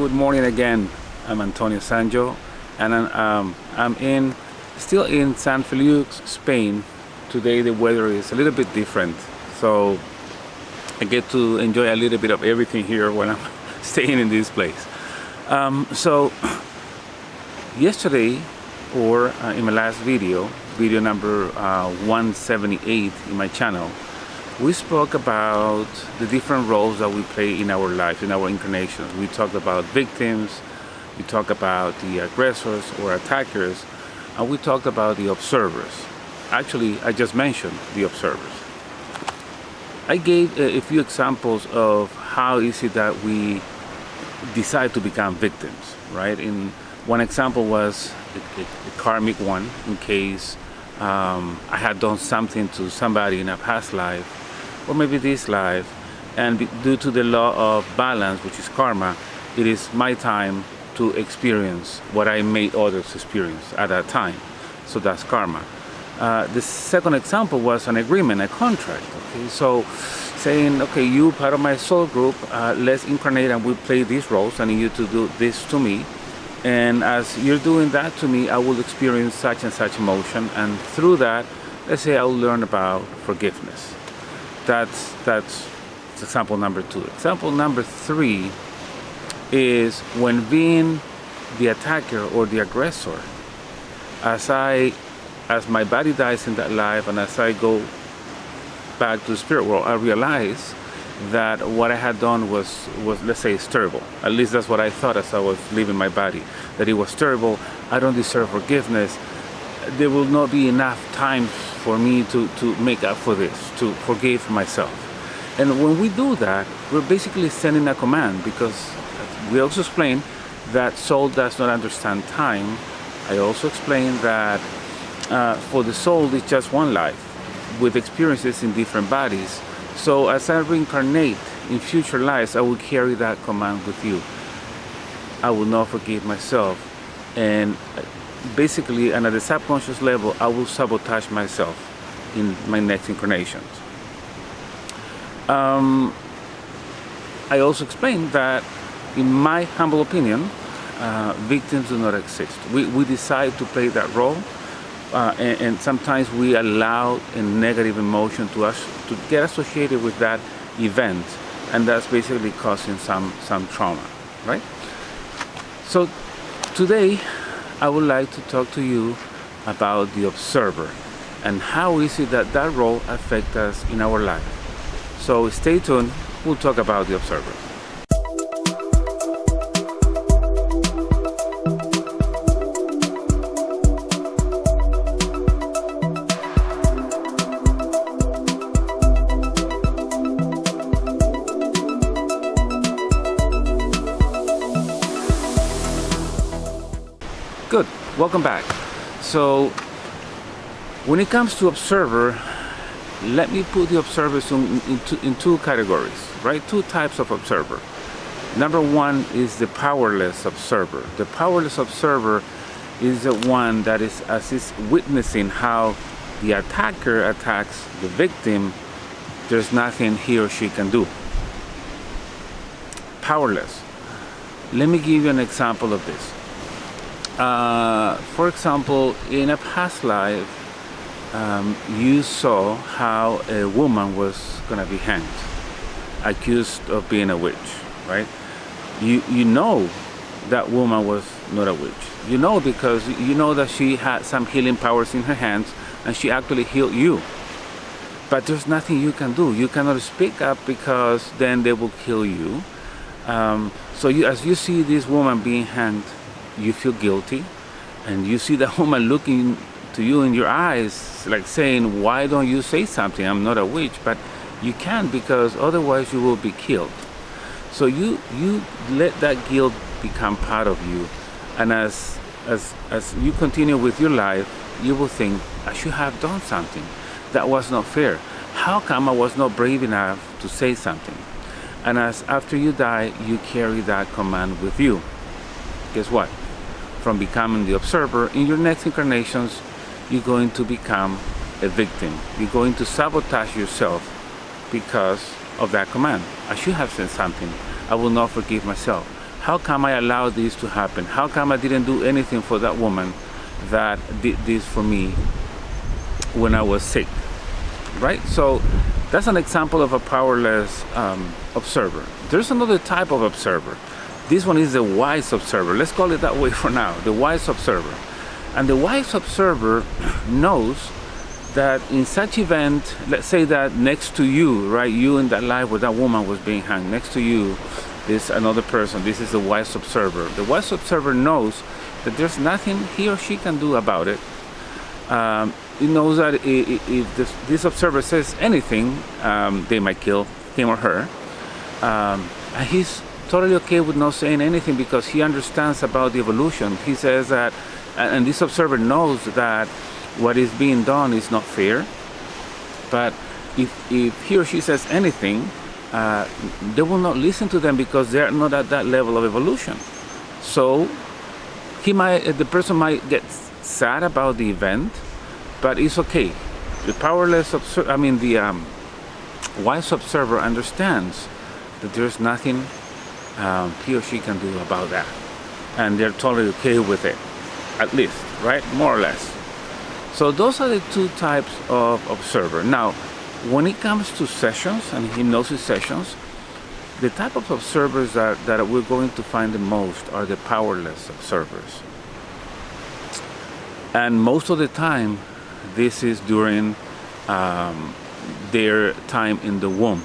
Good morning again. I'm Antonio Sangio, and I'm still in San Feliux, Spain. Today the weather is a little bit different, so I get to enjoy a little bit of everything here when I'm staying in this place. So yesterday, or in my last video number 178 in my channel, we spoke about the different roles that we play in our life, in our incarnations. We talked about victims, we talked about the aggressors or attackers, and we talked about the observers. Actually, I just mentioned the observers. I gave a few examples of how is it that we decide to become victims, right? In one example was a karmic one, in case I had done something to somebody in a past life, or maybe this life, and due to the law of balance, which is karma, it is my time to experience what I made others experience at that time. So that's karma. The second example was an agreement, a contract. Okay, so saying, okay, you part of my soul group, let's incarnate and we play these roles. I need you to do this to me, and as you're doing that to me, I will experience such and such emotion, and through that, let's say I will learn about forgiveness. That's example number 2. Example number 3 is when being the attacker or the aggressor, as my body dies in that life and as I go back to the spirit world, I realize that what I had done was let's say, terrible. At least that's what I thought as I was leaving my body, that it was terrible. I don't deserve forgiveness. There will not be enough time for me to make up for this, to forgive myself. And when we do that, we're basically sending a command, because we also explained that soul does not understand time. I also explained that for the soul, it's just one life with experiences in different bodies. So as I reincarnate in future lives, I will carry that command with you. I will not forgive myself, and basically, and at the subconscious level, I will sabotage myself in my next incarnations. I also explained that, in my humble opinion, victims do not exist. We decide to play that role, and sometimes we allow a negative emotion to get associated with that event, and that's basically causing some trauma, right? So today, I would like to talk to you about the observer and how is it that role affects us in our life. So stay tuned, we'll talk about the observer. Good, welcome back. So when it comes to observer, let me put the observers in two categories, right? 2 types of observer. Number 1 is the powerless observer. The powerless observer is the one that is witnessing how the attacker attacks the victim. There's nothing he or she can do. Powerless. Let me give you an example of this. For example, in a past life, you saw how a woman was gonna be hanged, accused of being a witch, right? You know that woman was not a witch. You know, because you know that she had some healing powers in her hands, and she actually healed you. But there's nothing you can do. You cannot speak up, because then they will kill you. So as you see this woman being hanged, you feel guilty, and you see that woman looking to you in your eyes, like saying, why don't you say something? I'm not a witch. But you can't, because otherwise you will be killed. So you let that guilt become part of you, and as you continue with your life, you will think, I should have done something. That was not fair. How come I was not brave enough to say something? And after you die, you carry that command with you. Guess what? From becoming the observer, in your next incarnations, you're going to become a victim. You're going to sabotage yourself because of that command. I should have said something. I will not forgive myself. How come I allowed this to happen? How come I didn't do anything for that woman that did this for me when I was sick? Right? So that's an example of a powerless observer. There's another type of observer. This one is the wise observer. Let's call it that way for now, the wise observer. And the wise observer knows that in such event, let's say that next to you, right, you in that life where that woman was being hanged, next to you, there's another person. This is the wise observer. The wise observer knows that there's nothing he or she can do about it. He knows that if this observer says anything, they might kill him or her. And he's totally okay with not saying anything because he understands about the evolution. He says that, and this observer knows that what is being done is not fair. But if he or she says anything, they will not listen to them because they're not at that level of evolution. So the person might get sad about the event, but it's okay. The wise observer understands that there's nothing he or she can do about that, and they're totally okay with it, at least, right? More or less. So those are the two types of observer. Now, when it comes to sessions and hypnosis sessions, the type of observers that we're going to find the most are the powerless observers. And most of the time, this is during their time in the womb.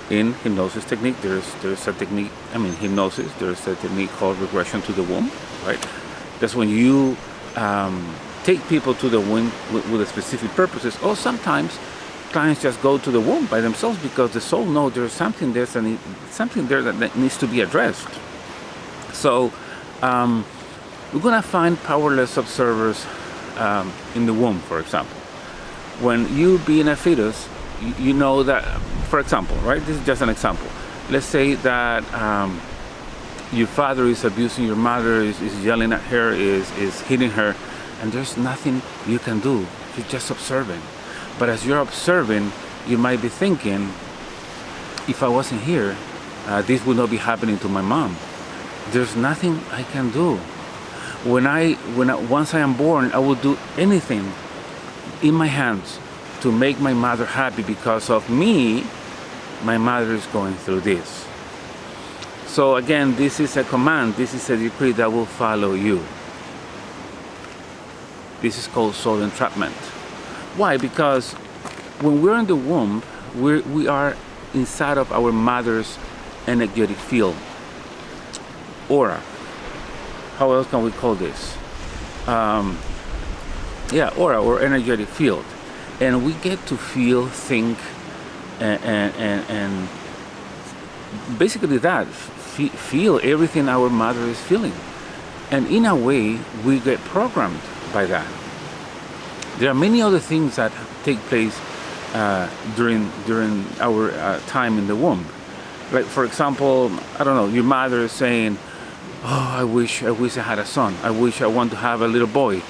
In hypnosis technique, there's a technique, hypnosis, there's a technique called regression to the womb, right? That's when you take people to the womb with a specific purposes, or sometimes clients just go to the womb by themselves because the soul knows there's something there, something there that needs to be addressed. So we're gonna find powerless observers in the womb, for example. When you being a fetus, you know that, for example, right? This is just an example. Let's say that your father is abusing your mother, is yelling at her, is hitting her, and there's nothing you can do. You're just observing. But as you're observing, you might be thinking, if I wasn't here, this would not be happening to my mom. There's nothing I can do. Once I am born, I will do anything in my hands to make my mother happy. Because of me, my mother is going through this. So again, this is a command, this is a decree that will follow you. This is called soul entrapment. Why? Because when we're in the womb, we are inside of our mother's energetic field, aura. How else can we call this? Aura or energetic field. And we get to feel, think, and basically that, feel everything our mother is feeling. And in a way, we get programmed by that. There are many other things that take place during our time in the womb. Like, for example, I don't know, your mother is saying, oh, I wish I had a son. I want to have a little boy.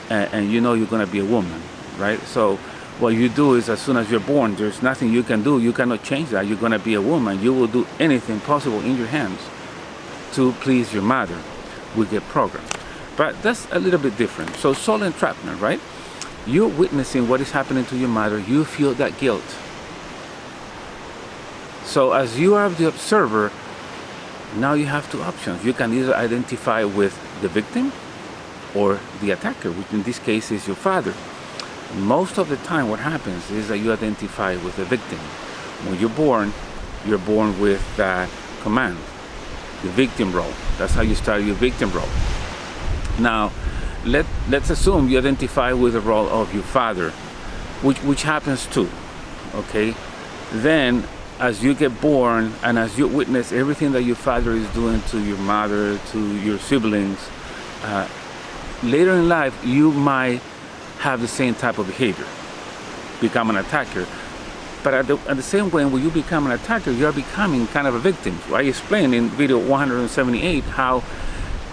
And you know you're going to be a woman, right? So what you do is, as soon as you're born, there's nothing you can do. You cannot change that. You're going to be a woman. You will do anything possible in your hands to please your mother. We get programmed. But that's a little bit different. So soul entrapment, right? You're witnessing what is happening to your mother. You feel that guilt. So as you are the observer, now you have two options. You can either identify with the victim or the attacker, which in this case is your father. Most of the time what happens is that you identify with the victim. When you're born with that command, the victim role. That's how you start your victim role. Now, let's assume you identify with the role of your father, which happens too, okay? Then, as you get born and as you witness everything that your father is doing to your mother, to your siblings, later in life, you might have the same type of behavior, become an attacker. But at the same way, when you become an attacker, you are becoming kind of a victim. I explained in video 178 how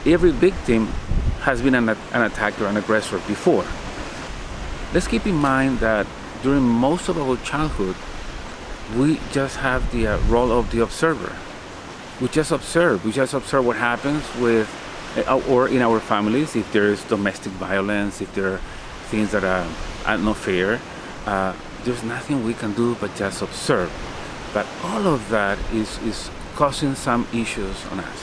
every victim has been an attacker, an aggressor before. Let's keep in mind that during most of our childhood, we just have the role of the observer. We just observe. We just observe what happens with, or in our families, if there is domestic violence, if there are things that are not fair. There's nothing we can do but just observe. But all of that is causing some issues on us.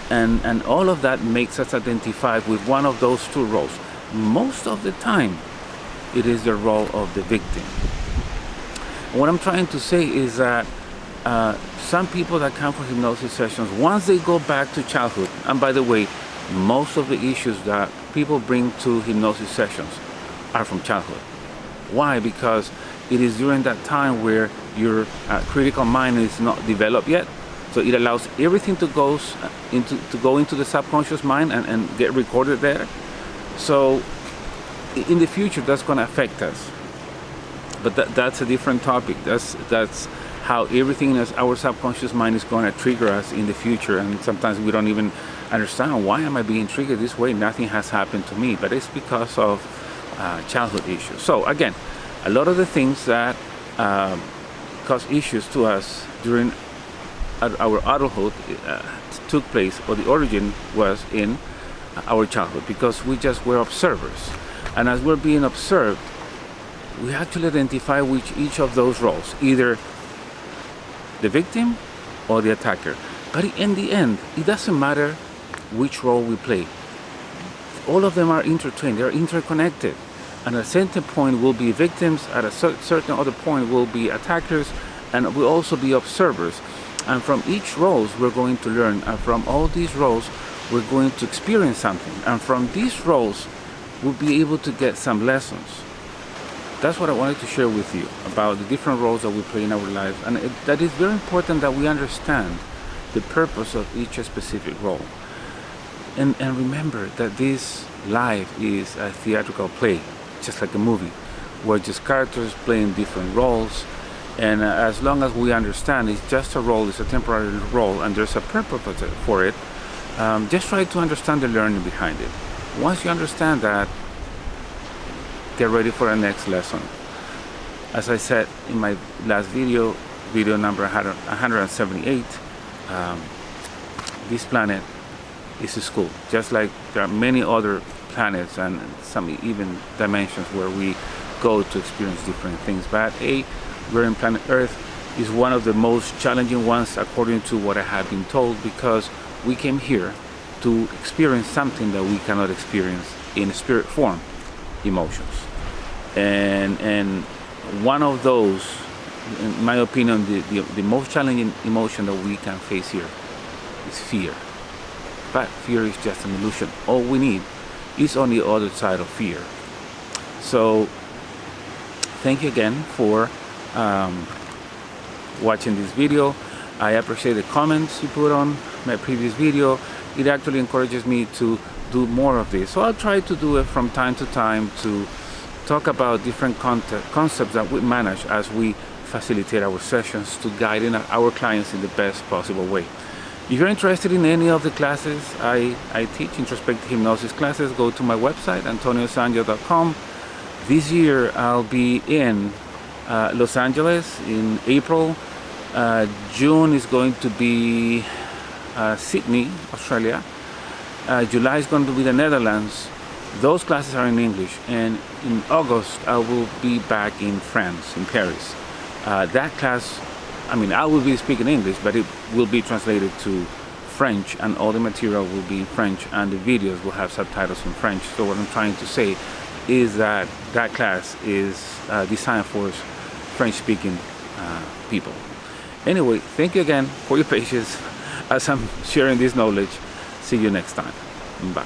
And all of that makes us identify with one of those two roles. Most of the time, it is the role of the victim. What I'm trying to say is that some people that come for hypnosis sessions, once they go back to childhood, and by the way, most of the issues that people bring to hypnosis sessions are from childhood. Why? Because it is during that time where your critical mind is not developed yet. So it allows everything to go into the subconscious mind and get recorded there. So in the future, that's going to affect us. But that's a different topic. That's how everything in our subconscious mind is going to trigger us in the future. And sometimes we don't even understand, why am I being triggered this way? Nothing has happened to me, but it's because of childhood issues. So again, a lot of the things that cause issues to us during our adulthood took place, or the origin was in our childhood, because we just were observers. And as we're being observed, we actually identify which each of those roles, either the victim or the attacker. But in the end, it doesn't matter which role we play. All of them are intertwined, they're interconnected. And at a certain point we'll be victims, at a certain other point we'll be attackers, and we'll also be observers. And from each roles we're going to learn, and from all these roles we're going to experience something. And from these roles we'll be able to get some lessons. That's what I wanted to share with you about the different roles that we play in our lives. And that is very important that we understand the purpose of each specific role. And remember that this life is a theatrical play, just like a movie, where just characters playing different roles. And as long as we understand it's just a role, it's a temporary role, and there's a purpose for it, just try to understand the learning behind it. Once you understand that, get ready for the next lesson. As I said in my last video number 178, this planet is a school. Just like there are many other planets and some even dimensions where we go to experience different things. But we're in planet Earth is one of the most challenging ones, according to what I have been told, because we came here to experience something that we cannot experience in spirit form, emotions. And one of those, in my opinion, the most challenging emotion that we can face here is fear. But fear is just an illusion. All we need is on the other side of fear. So thank you again for watching this video. I appreciate the comments you put on my previous video. It actually encourages me to do more of this. So I'll try to do it from time to time to talk about different concepts that we manage as we facilitate our sessions to guide our clients in the best possible way. If you're interested in any of the classes I teach, introspective hypnosis classes, go to my website, antoniosangio.com. This year I'll be in Los Angeles in April. June is going to be Sydney, Australia. July is going to be the Netherlands. Those classes are in English. And in August I will be back in France, in Paris. That class, I will be speaking English, but it will be translated to French, and all the material will be in French, and the videos will have subtitles in French. So what I'm trying to say is that that class is designed for French-speaking people. Anyway, thank you again for your patience as I'm sharing this knowledge. See you next time. Bye.